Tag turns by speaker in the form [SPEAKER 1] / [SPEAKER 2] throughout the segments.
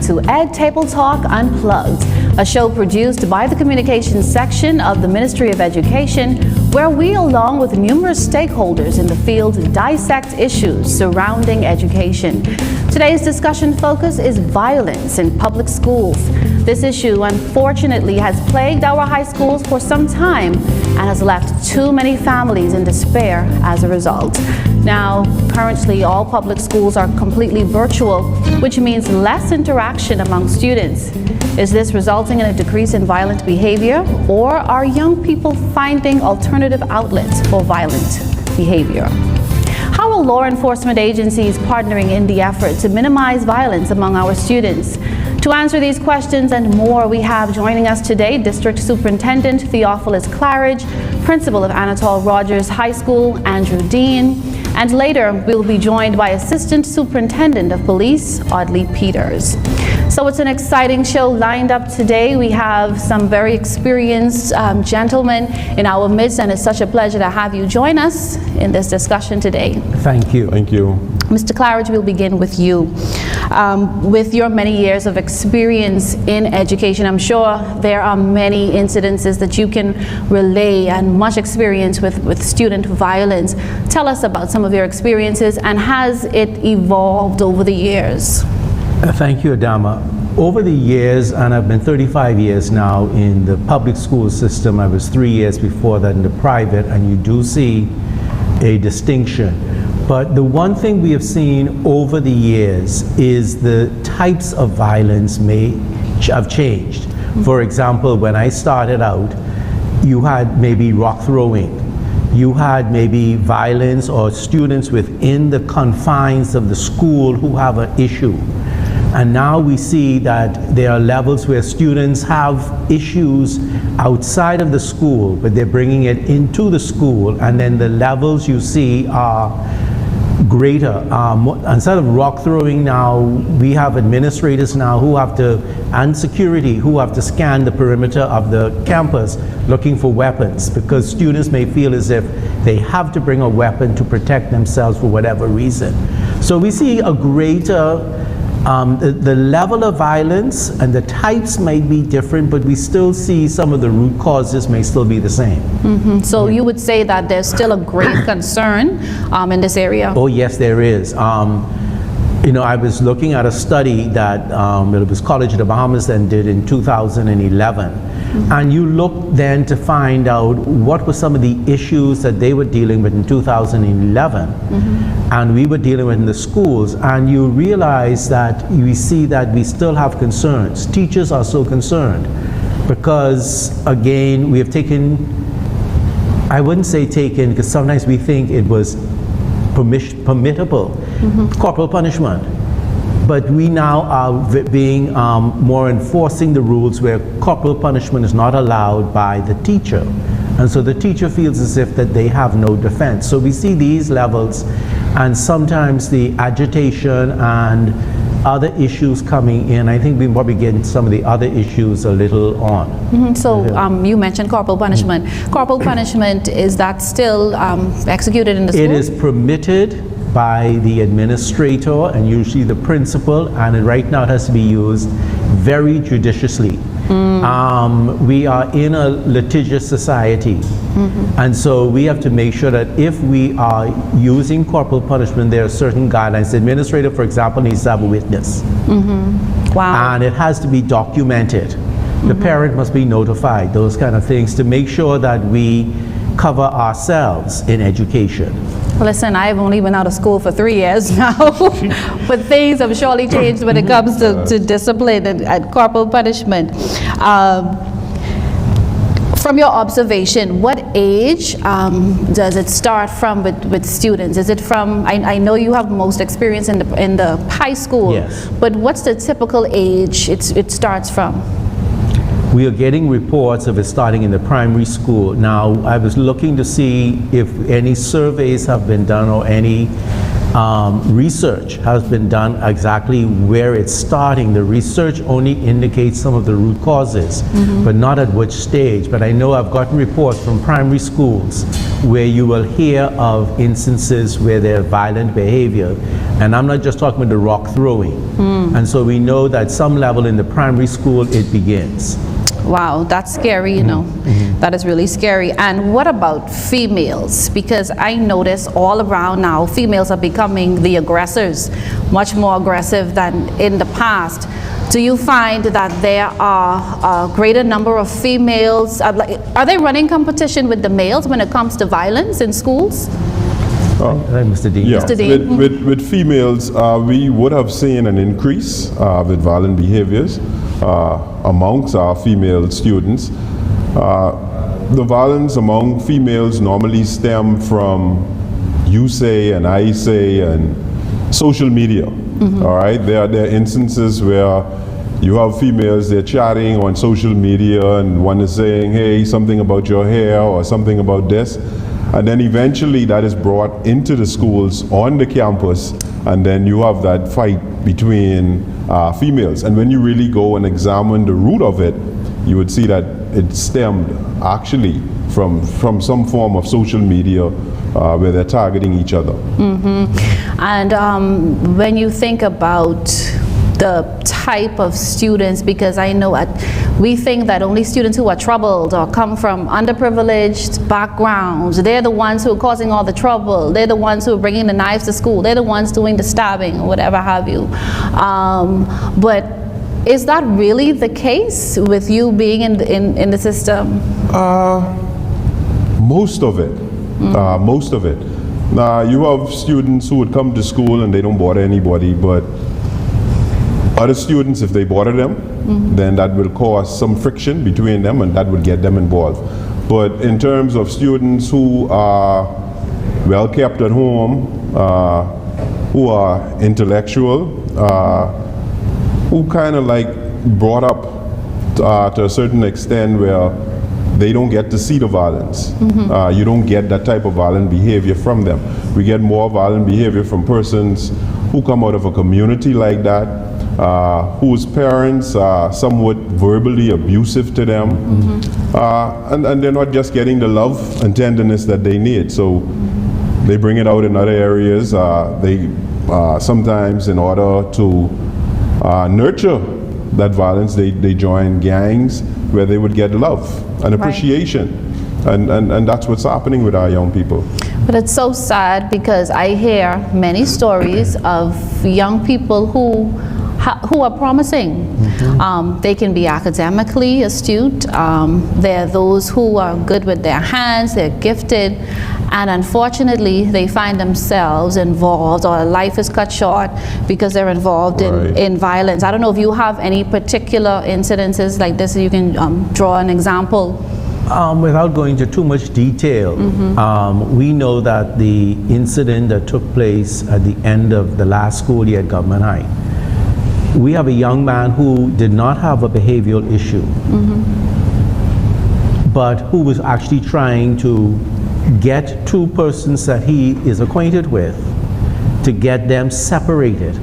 [SPEAKER 1] to Ed Table Talk Unplugged, a show produced by the Communications section of the Ministry of Education, where we, along with numerous stakeholders in the field, dissect issues surrounding education. Today's discussion focus is violence in public schools. This issue, unfortunately, has plagued our high schools for some time and has left too many families in despair as a result. Now, currently, all public schools are completely virtual, which means less interaction among students. Is this resulting in a decrease in violent behavior, or are young people finding alternative outlets for violent behavior? How are law enforcement agencies partnering in the effort to minimize violence among our students? To answer these questions and more, we have joining us today District Superintendent Theophilus Claridge, Principal of Anatole Rogers High School, Andrew Dean, and later we'll be joined by Assistant Superintendent of Police, Audley Peters. So it's an exciting show lined up today. We have some very experienced gentlemen in our midst, and it's such a pleasure to have you join us in this discussion today.
[SPEAKER 2] Thank you.
[SPEAKER 3] Thank you.
[SPEAKER 1] Mr. Claridge, we'll begin with you. With your many years of experience in education, I'm sure there are many incidences that you can relay and much experience with student violence. Tell us about some of your experiences, and has it evolved over the years?
[SPEAKER 2] Thank you, Adama. Over the years, and I've been 35 years now in the public school system. I was 3 years before that in the private, and you do see a distinction. But the one thing we have seen over the years is the types of violence may have changed. For example, when I started out, you had maybe rock throwing. You had maybe violence or students within the confines of the school who have an issue. And now we see that there are levels where students have issues outside of the school, but they're bringing it into the school, and then the levels you see are greater. Instead of rock throwing now, we have administrators now who have to, and security, who have to scan the perimeter of the campus looking for weapons, because students may feel as if they have to bring a weapon to protect themselves for whatever reason. So we see a greater the level of violence and the types may be different, but we still see some of the root causes may still be the same.
[SPEAKER 1] Mm-hmm. So you would say that there's still a great concern in this area?
[SPEAKER 2] Oh yes, there is. You know, I was looking at a study that it was College of the Bahamas then did in 2011. And you look then to find out what were some of the issues that they were dealing with in 2011, and we were dealing with in the schools, and you realize that we see that we still have concerns. Teachers are so concerned because, again, we have taken, I wouldn't say taken, because sometimes we think it was permissible, corporal punishment. But we now are being more enforcing the rules where corporal punishment is not allowed by the teacher. And so the teacher feels as if that they have no defense. So we see these levels, and sometimes the agitation and other issues coming in. I think we probably get into some of the other issues a little on.
[SPEAKER 1] So you mentioned corporal punishment. Corporal punishment, is that still executed in the school?
[SPEAKER 2] It is permitted by the administrator and usually the principal, and right now it has to be used very judiciously. We are in a litigious society, and so we have to make sure that if we are using corporal punishment, there are certain guidelines. The administrator, for example, needs to have a witness.
[SPEAKER 1] Wow.
[SPEAKER 2] And it has to be documented. The parent must be notified, those kind of things, to make sure that we cover ourselves in education.
[SPEAKER 1] Listen, I've only been out of school for 3 years now, but things have surely changed when it comes to discipline and corporal punishment. From your observation, what age does it start from with students? Is it from, I know you have most experience in the high school,
[SPEAKER 2] yes,
[SPEAKER 1] but what's the typical age it starts from?
[SPEAKER 2] We are getting reports of it starting in the primary school. Now, I was looking to see if any surveys have been done or any research has been done exactly where it's starting. The research only indicates some of the root causes, but not at which stage. But I know I've gotten reports from primary schools where you will hear of instances where there's violent behavior. And I'm not just talking about the rock throwing. And so we know that some level in the primary school it begins.
[SPEAKER 1] Wow, that's scary, you know. That is really scary. And what about females? Because I notice all around now, females are becoming the aggressors, much more aggressive than in the past. Do you find that there are a greater number of females? Are they running competition with the males when it comes to violence in schools?
[SPEAKER 2] Mr. Dean.
[SPEAKER 3] Yeah,
[SPEAKER 1] Mr. Dean.
[SPEAKER 3] with females, we would have seen an increase with violent behaviors amongst our female students. The violence among females normally stem from you say and I say and social media. All right, there are instances where you have females, they're chatting on social media and one is saying, hey, something about your hair or something about this. And then eventually that is brought into the schools on the campus, and then you have that fight between females. And when you really go and examine the root of it, you would see that it stemmed actually from some form of social media where they're targeting each other.
[SPEAKER 1] And when you think about the type of students, because I know we think that only students who are troubled or come from underprivileged backgrounds, they're the ones who are causing all the trouble. They're the ones who are bringing the knives to school. They're the ones doing the stabbing or whatever have you. But is that really the case with you being in the system?
[SPEAKER 3] Most of it. Most of it. Now, you have students who would come to school and they don't bother anybody, but other students, if they bother them, then that will cause some friction between them and that would get them involved. But in terms of students who are well kept at home, who are intellectual, who kind of like brought up to a certain extent where they don't get to see the violence. You don't get that type of violent behavior from them. We get more violent behavior from persons who come out of a community like that, whose parents are somewhat verbally abusive to them, and they're not just getting the love and tenderness that they need. So they bring it out in other areas. They sometimes, in order to nurture that violence, they join gangs where they would get love and appreciation. And that's what's happening with our young people.
[SPEAKER 1] But it's so sad because I hear many stories of young people who are promising. They can be academically astute. There are those who are good with their hands, they're gifted, and unfortunately they find themselves involved, or life is cut short because they're involved in violence. I don't know if you have any particular incidences like this, you can draw an example.
[SPEAKER 2] Without going into too much detail, we know that the incident that took place at the end of the last school year at Government High, we have a young man who did not have a behavioral issue, but who was actually trying to get two persons that he is acquainted with to get them separated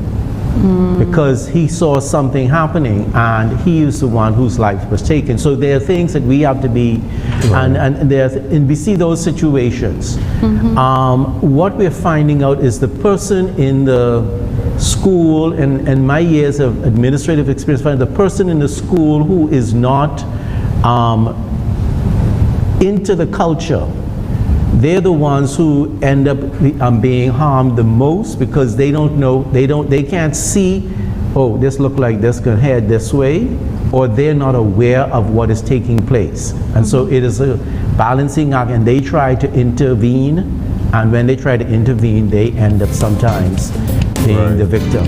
[SPEAKER 2] because he saw something happening and he is the one whose life was taken. So there are things that we have to be, and we see those situations. What we're finding out is the person in the school, and my years of administrative experience, find the person in the school who is not into the culture, they're the ones who end up being harmed the most because they don't know, they can't see, oh, this look like this can head this way, or they're not aware of what is taking place. And so it is a balancing act, and they try to intervene, and when they try to intervene, they end up sometimes being the victim.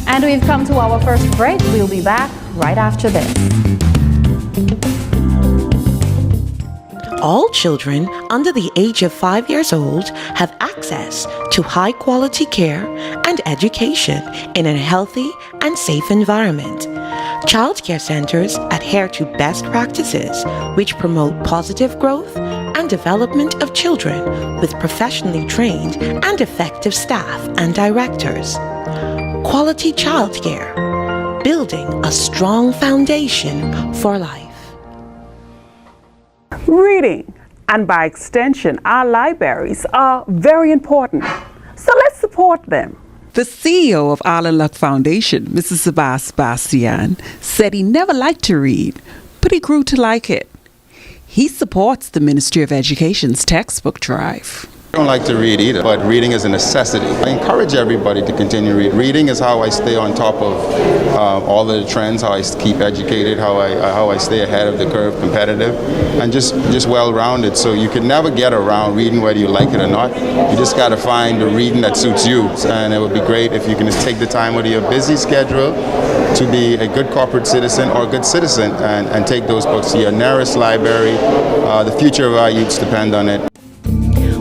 [SPEAKER 1] And we've come to our first break. We'll be back right after this.
[SPEAKER 4] All children under the age of 5 years old have access to high-quality care and education in a healthy and safe environment. Child care centers adhere to best practices which promote positive growth and development of children with professionally trained and effective staff and directors. Quality childcare, building a strong foundation for life.
[SPEAKER 5] Reading, and by extension, our libraries are very important. So let's support them.
[SPEAKER 6] The CEO of Island Luck Foundation, Mrs. Sebastian, said he never liked to read, but he grew to like it. He supports the Ministry of Education's textbook drive.
[SPEAKER 7] I don't like to read either, but reading is a necessity. I encourage everybody to continue to read. Reading is how I stay on top of all of the trends, how I keep educated, how I stay ahead of the curve, competitive, and just well-rounded. So you can never get around reading whether you like it or not. You just got to find the reading that suits you. And it would be great if you can just take the time out of your busy schedule to be a good corporate citizen or a good citizen and take those books to your nearest library. The future of our youths depend on it.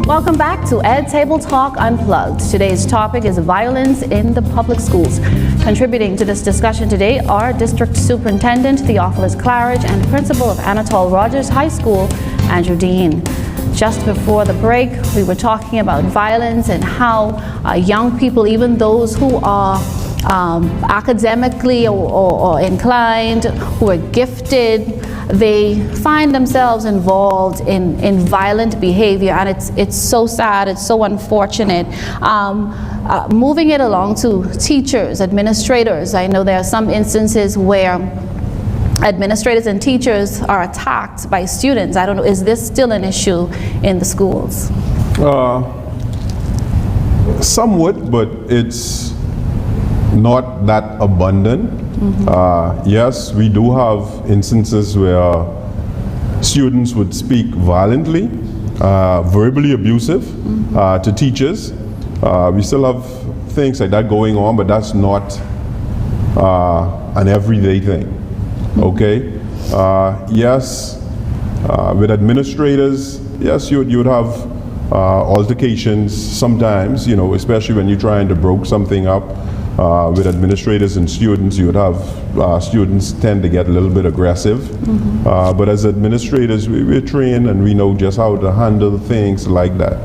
[SPEAKER 1] Welcome back to Ed Table Talk Unplugged. Today's topic is violence in the public schools. Contributing to this discussion today are District Superintendent Theophilus Claridge and Principal of Anatole Rogers High School, Andrew Dean. Just before the break, we were talking about violence and how young people, even those who are academically or inclined, who are gifted, they find themselves involved in violent behavior, and it's so sad, it's so unfortunate. Moving it along to teachers, administrators, I know there are some instances where administrators and teachers are attacked by students. I don't know, is this still an issue in the schools?
[SPEAKER 3] Somewhat, but it's not that abundant. Yes, we do have instances where students would speak violently, verbally abusive to teachers. We still have things like that going on, but that's not an everyday thing. Okay? Yes, with administrators, yes, you would have altercations sometimes, you know, especially when you're trying to broke something up. With administrators and students, you would have students tend to get a little bit aggressive. But as administrators, we're trained and we know just how to handle things like that.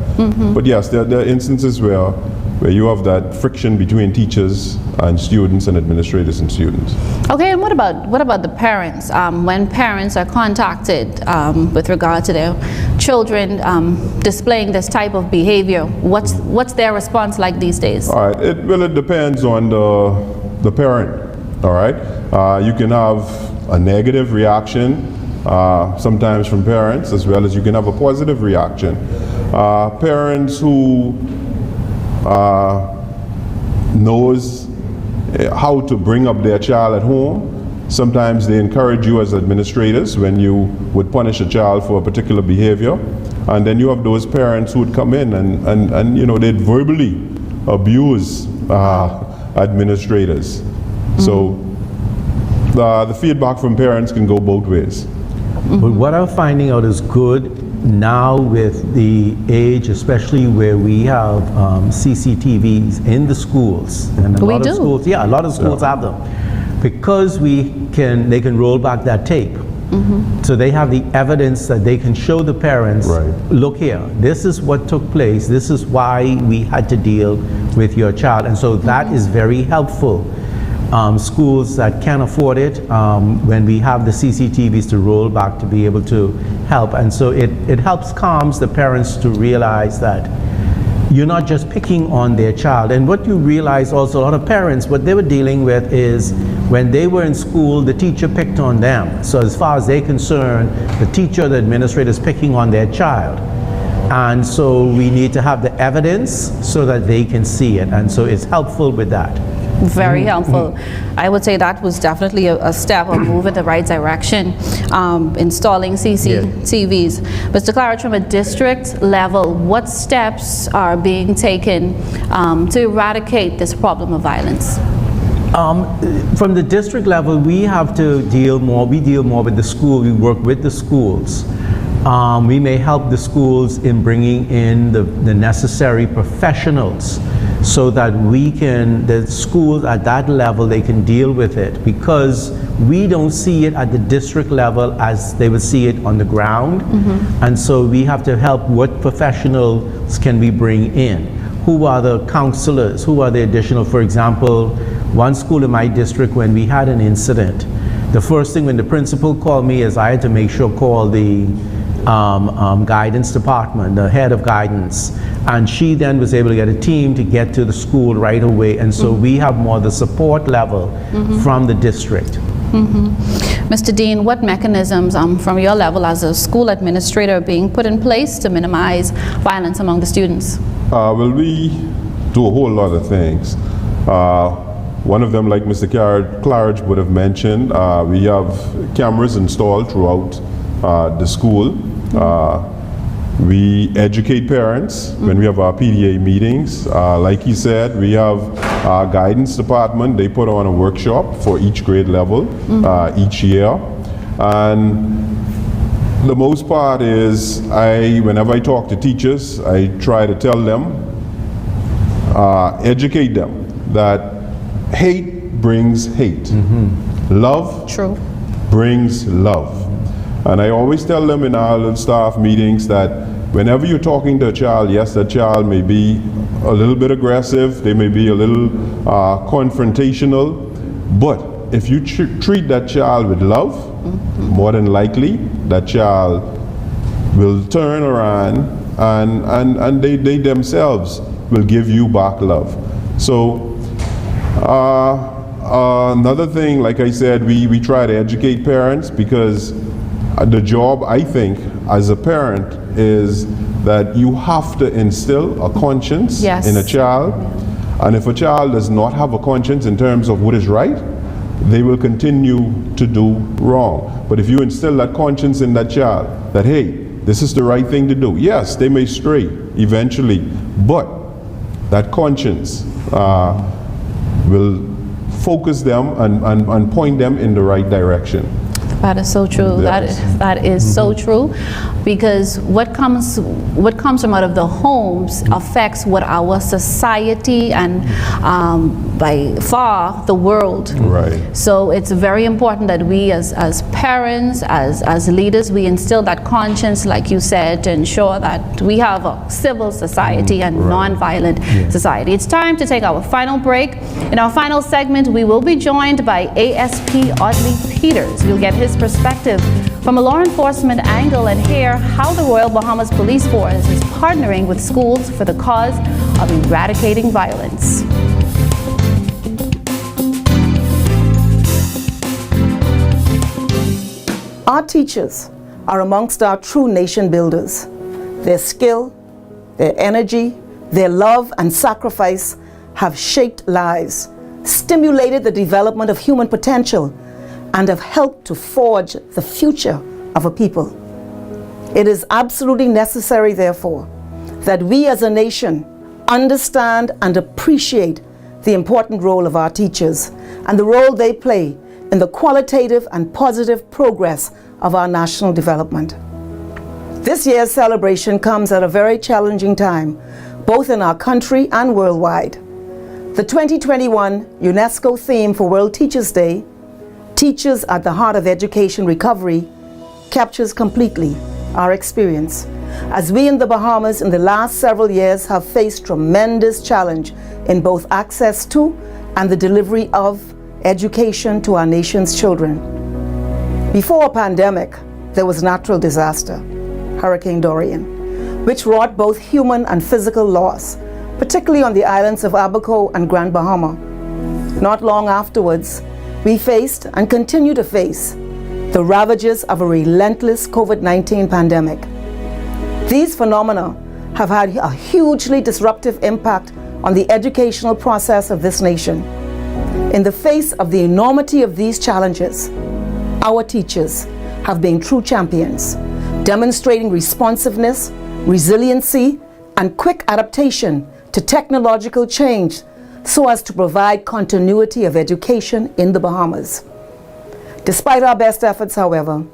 [SPEAKER 3] But yes, there are instances where you have that friction between teachers and students and administrators and students.
[SPEAKER 1] Okay, and what about the parents? When parents are contacted with regard to their children displaying this type of behavior, what's their response like these days?
[SPEAKER 3] All right, it depends on the parent. All right, you can have a negative reaction sometimes from parents, as well as you can have a positive reaction. Parents who knows how to bring up their child at home. Sometimes they encourage you as administrators when you would punish a child for a particular behavior, and then you have those parents who would come in and you know, they'd verbally abuse administrators. So the feedback from parents can go both ways.
[SPEAKER 2] But what I'm finding out is good now with the age, especially where we have CCTVs in the schools, and a lot of schools, a lot of schools have them, because they can roll back that tape. So they have the evidence that they can show the parents, look here, this is what took place, this is why we had to deal with your child, and so that is very helpful. Schools that can't afford it, when we have the CCTVs to roll back to be able to help. And so it helps calms the parents to realize that you're not just picking on their child. And what you realize also, a lot of parents, what they were dealing with is when they were in school, the teacher picked on them. So as far as they're concerned, the teacher, the administrator is picking on their child. And so we need to have the evidence so that they can see it. And so it's helpful with that.
[SPEAKER 1] Very helpful. I would say that was definitely a step, a move in the right direction, installing CCTVs. Mr. Claridge, from a district level, what steps are being taken to eradicate this problem of violence?
[SPEAKER 2] From the district level, we have to deal more with the school. We work with the schools. We may help the schools in bringing in the necessary professionals so that the schools at that level, they can deal with it. Because we don't see it at the district level as they would see it on the ground. And so we have to help. What professionals can we bring in? Who are the counselors? Who are the additional? For example, one school in my district, when we had an incident, the first thing when the principal called me is I had to make sure call the guidance department, the head of guidance, and she then was able to get a team to get to the school right away. And so we have more the support level from the district.
[SPEAKER 1] Mr. Dean, what mechanisms from your level as a school administrator are being put in place to minimize violence among the students?
[SPEAKER 3] Well, we do a whole lot of things. One of them, like Mr. Claridge would have mentioned, we have cameras installed throughout the school. We educate parents when we have our PDA meetings. Like he said, we have our guidance department. They put on a workshop for each grade level each year. And the most part is, whenever I talk to teachers, I try to tell them, educate them that hate brings hate. Love brings love. And I always tell them in our little staff meetings that whenever you're talking to a child, yes, that child may be a little bit aggressive, they may be a little confrontational, but if you treat that child with love, more than likely that child will turn around and they themselves will give you back love. So another thing, like I said, we try to educate parents, because the job, I think, as a parent is that you have to instill a conscience in a child. And if a child does not have a conscience in terms of what is right, they will continue to do wrong. But if you instill that conscience in that child, that, hey, this is the right thing to do. Yes, they may stray eventually, but that conscience will focus them and point them in the right direction.
[SPEAKER 1] That is so true. That is so true, because what comes from out of the homes affects what our society and by far the world.
[SPEAKER 3] Right.
[SPEAKER 1] So it's very important that we as parents, as leaders, we instill that conscience, like you said, to ensure that we have a civil society and non-violent society. It's time to take our final break. In our final segment, we will be joined by ASP Audley Peters. We'll get his perspective from a law enforcement angle and hear how the Royal Bahamas Police Force is partnering with schools for the cause of eradicating violence.
[SPEAKER 8] Our teachers are amongst our true nation builders. Their skill, their energy, their love and sacrifice have shaped lives, stimulated the development of human potential, and have helped to forge the future of a people. It is absolutely necessary, therefore, that we as a nation understand and appreciate the important role of our teachers and the role they play in the qualitative and positive progress of our national development. This year's celebration comes at a very challenging time, both in our country and worldwide. The 2021 UNESCO theme for World Teachers' Day, Teachers at the Heart of Education Recovery, captures completely our experience as we in the Bahamas in the last several years have faced tremendous challenge in both access to and the delivery of education to our nation's children. Before a pandemic, there was natural disaster, Hurricane Dorian, which wrought both human and physical loss, particularly on the islands of Abaco and Grand Bahama. Not long afterwards, we faced and continue to face the ravages of a relentless COVID-19 pandemic. These phenomena have had a hugely disruptive impact on the educational process of this nation. In the face of the enormity of these challenges, our teachers have been true champions, demonstrating responsiveness, resiliency, and quick adaptation to technological change so as to provide continuity of education in the Bahamas. Despite our best efforts, however,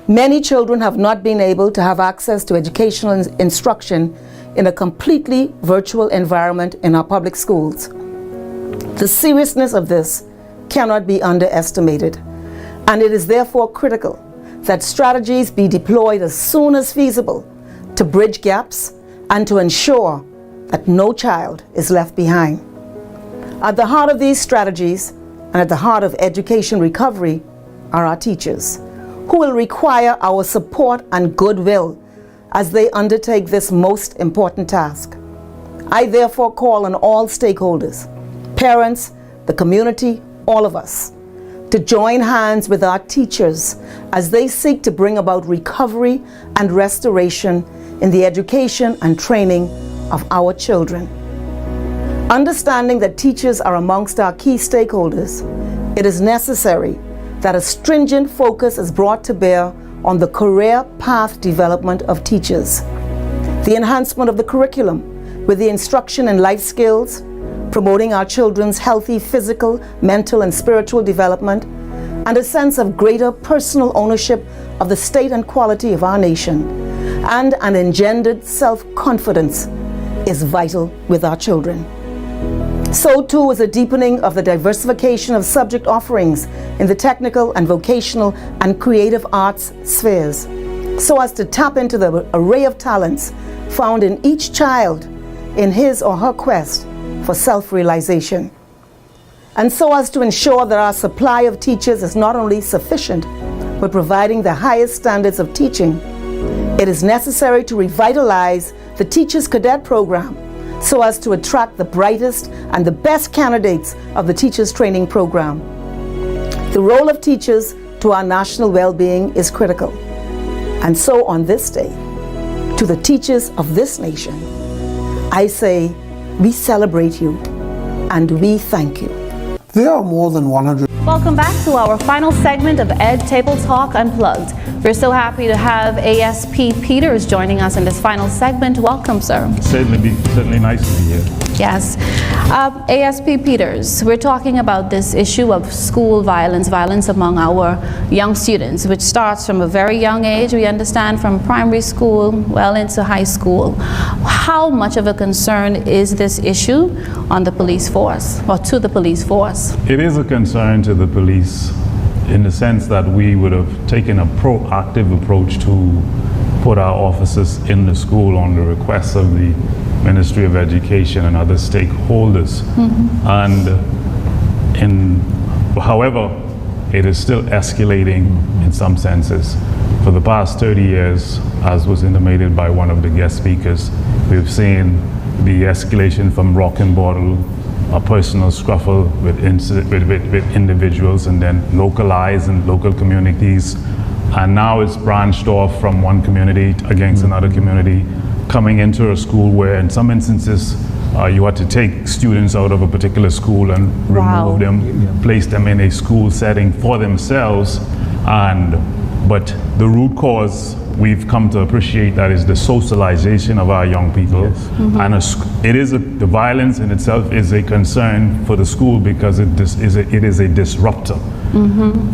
[SPEAKER 8] many children have not been able to have access to educational instruction in a completely virtual environment in our public schools. The seriousness of this cannot be underestimated. and it is therefore critical that strategies be deployed as soon as feasible to bridge gaps and to ensure that no child is left behind. At the heart of these strategies and at the heart of education recovery are our teachers, who will require our support and goodwill as they undertake this most important task. I therefore call on all stakeholders, parents, the community, all of us, to join hands with our teachers as they seek to bring about recovery and restoration in the education and training of our children. Understanding that teachers are amongst our key stakeholders, it is necessary that a stringent focus is brought to bear on the career path development of teachers, the enhancement of the curriculum with the instruction in life skills, promoting our children's healthy physical, mental, and spiritual development, and a sense of greater personal ownership of the state and quality of our nation, and an engendered self-confidence is vital with our children. So too is a deepening of the diversification of subject offerings in the technical and vocational and creative arts spheres, so as to tap into the array of talents found in each child in his or her quest for self-realization. And so as to ensure that our supply of teachers is not only sufficient, but providing the highest standards of teaching, it is necessary to revitalize the Teachers Cadet Program so as to attract the brightest and the best candidates of the Teachers Training Program. The role of teachers to our national well-being is critical. And so on this day, to the teachers of this nation, I say, we celebrate you and we thank you.
[SPEAKER 9] There are more than 100.
[SPEAKER 1] Welcome back to our final segment of Ed Table Talk Unplugged. We're so happy to have ASP Peters joining us in this final segment. Welcome, sir.
[SPEAKER 10] Certainly nice to be here.
[SPEAKER 1] Yes. ASP Peters, we're talking about this issue of school violence among our young students, which starts from a very young age, we understand, from primary school well into high school. How much of a concern is this issue on the police force, or to the police force?
[SPEAKER 10] It is a concern to the police in the sense that we would have taken a proactive approach to put our officers in the school on the request of the Ministry of Education and other stakeholders. However, it is still escalating in some senses. For the past 30 years, as was intimated by one of the guest speakers, we've seen the escalation from rock and bottle, a personal scuffle with individuals, and then localized in local communities. And now it's branched off from one community against another community, coming into a school where in some instances you had to take students out of a particular school and remove them, place them in a school setting for themselves. But the root cause we've come to appreciate that is the socialization of our young people. And the violence in itself is a concern for the school because it is a disruptor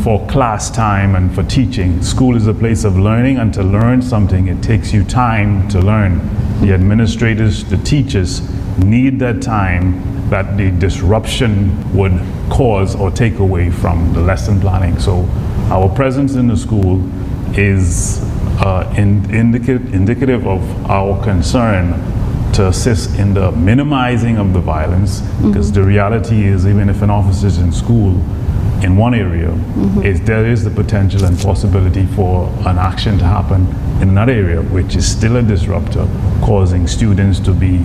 [SPEAKER 10] for class time and for teaching. School is a place of learning, and to learn something, it takes you time to learn. The administrators, the teachers need that time that the disruption would cause or take away from the lesson planning. So our presence in the school is indicative of our concern to assist in the minimizing of the violence, because the reality is, even if an officer is in school in one area, there is the potential and possibility for an action to happen in another area, which is still a disruptor, causing students to be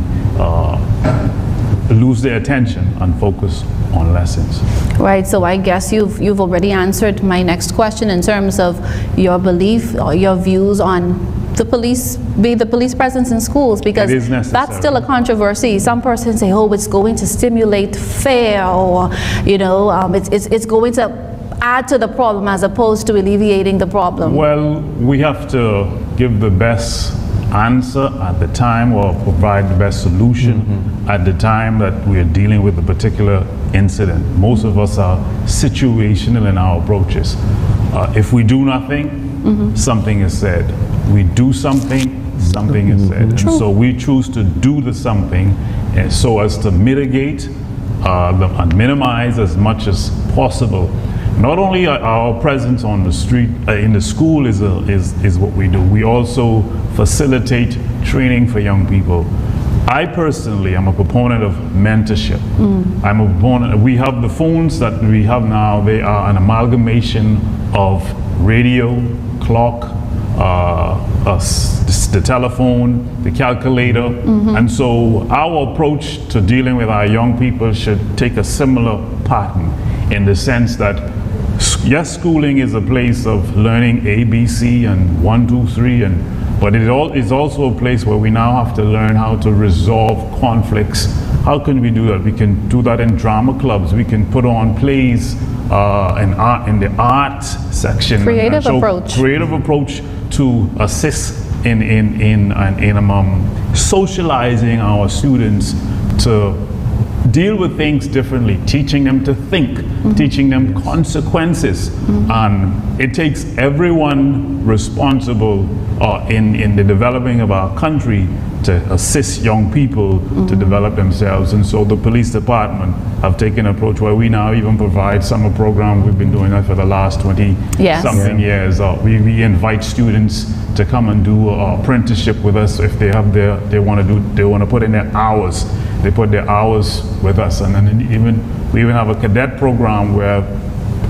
[SPEAKER 10] lose their attention and focus on lessons.
[SPEAKER 1] Right, so I guess you've already answered my next question in terms of your belief or your views on the police presence in schools, because that's still a controversy. Some persons say, oh, it's going to stimulate fear, or it's going to add to the problem as opposed to alleviating the problem.
[SPEAKER 10] Well, we have to give the best answer at the time, or provide the best solution at the time that we are dealing with a particular incident. Most of us are situational in our approaches. If we do nothing, something is said. We do something, something is said. And so we choose to do the something so as to mitigate and minimize as much as possible not only our presence on the street, in the school is what we do, we also facilitate training for young people. I personally am a proponent of mentorship. I'm a proponent, we have the phones that we have now, they are an amalgamation of radio, clock, the telephone, the calculator, and so our approach to dealing with our young people should take a similar pattern in the sense that yes, schooling is a place of learning ABC and 1, 2, 3, but it is also a place where we now have to learn how to resolve conflicts. How can we do that? We can do that in drama clubs. We can put on plays in the art section.
[SPEAKER 1] Creative approach.
[SPEAKER 10] Creative approach to assist in socializing our students to deal with things differently, teaching them to think, teaching them consequences. And it takes everyone responsible in the developing of our country to assist young people to develop themselves. And so the police department have taken an approach where we now even provide summer program. We've been doing that for the last 20-something years. We invite students to come and do an apprenticeship with us if they want to put in their hours. They put their hours with us, and then we even have a cadet program where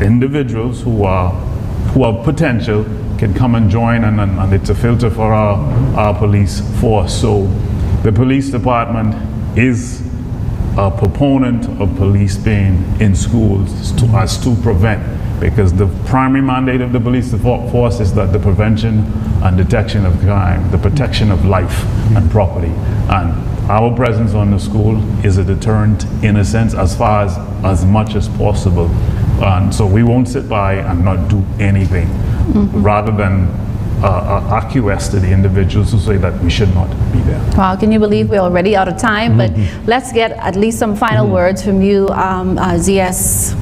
[SPEAKER 10] individuals who have potential can come and join, and it's a filter for our police force. So the police department is a proponent of police being in schools as to prevent, because the primary mandate of the police force is that the prevention and detection of crime, the protection of life and property. And our presence on the school is a deterrent in a sense as much as possible. And so we won't sit by and not do anything rather than acquiesce to the individuals who say that we should not be there.
[SPEAKER 1] Wow, can you believe we're already out of time? But let's get at least some final words from you, Z.S.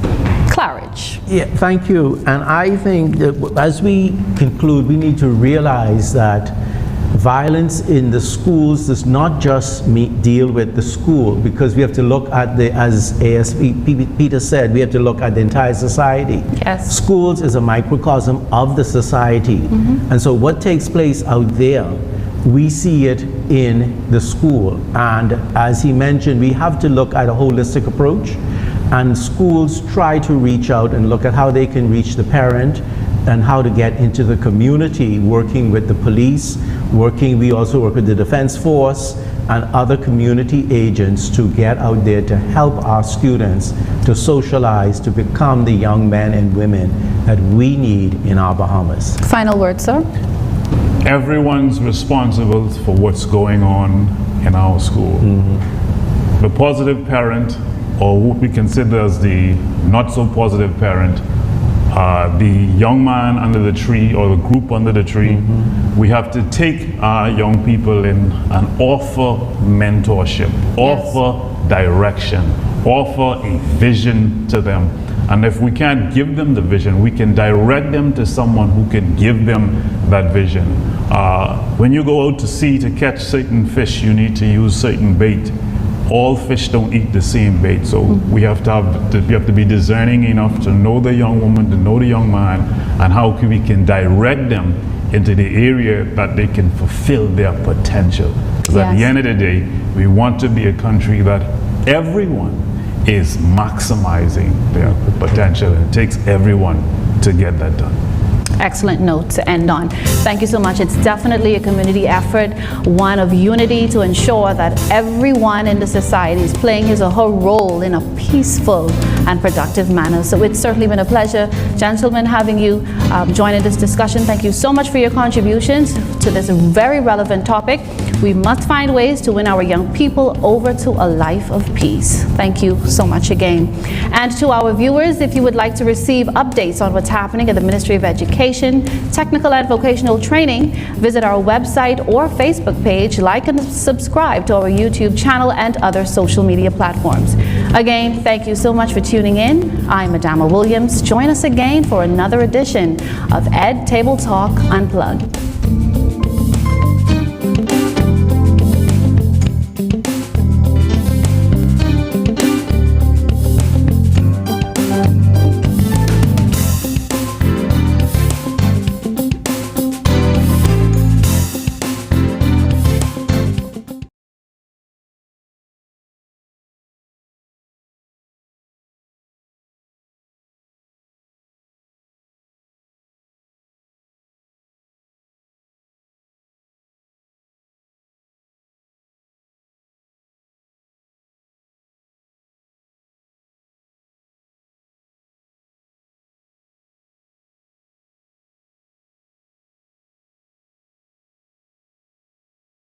[SPEAKER 1] Claridge.
[SPEAKER 2] Yeah, thank you. And I think that as we conclude, we need to realize that violence in the schools does not just deal with the school, because we have to look at as ASP Peter said, we have to look at the entire society.
[SPEAKER 1] Yes.
[SPEAKER 2] Schools is a microcosm of the society. And so what takes place out there, we see it in the school. And as he mentioned, we have to look at a holistic approach, and schools try to reach out and look at how they can reach the parent and how to get into the community, working with the police, we also work with the defense force and other community agents to get out there to help our students to socialize, to become the young men and women that we need in our Bahamas.
[SPEAKER 1] Final word, sir.
[SPEAKER 10] Everyone's responsible for what's going on in our school. The positive parent, or what we consider as the not so positive parent, the young man under the tree or the group under the tree, we have to take our young people in and offer mentorship, offer direction, offer a vision to them. And if we can't give them the vision, we can direct them to someone who can give them that vision. When you go out to sea to catch certain fish, you need to use certain bait. All fish don't eat the same bait, so we have to be discerning enough to know the young woman, to know the young man, and how we can direct them into the area that they can fulfill their potential. Because at the end of the day, we want to be a country that everyone is maximizing their potential. It takes everyone to get that done.
[SPEAKER 1] Excellent note to end on. Thank you so much. It's definitely a community effort, one of unity to ensure that everyone in the society is playing his or her role in a peaceful and productive manner. So it's certainly been a pleasure, gentlemen, having you join in this discussion. Thank you so much for your contributions to this very relevant topic. We must find ways to win our young people over to a life of peace. Thank you so much again. And to our viewers, if you would like to receive updates on what's happening at the Ministry of Education, Technical and Vocational Training, visit our website or Facebook page, like and subscribe to our YouTube channel and other social media platforms. Again, thank you so much for tuning in. I'm Adama Williams. Join us again for another edition of Ed Table Talk Unplugged.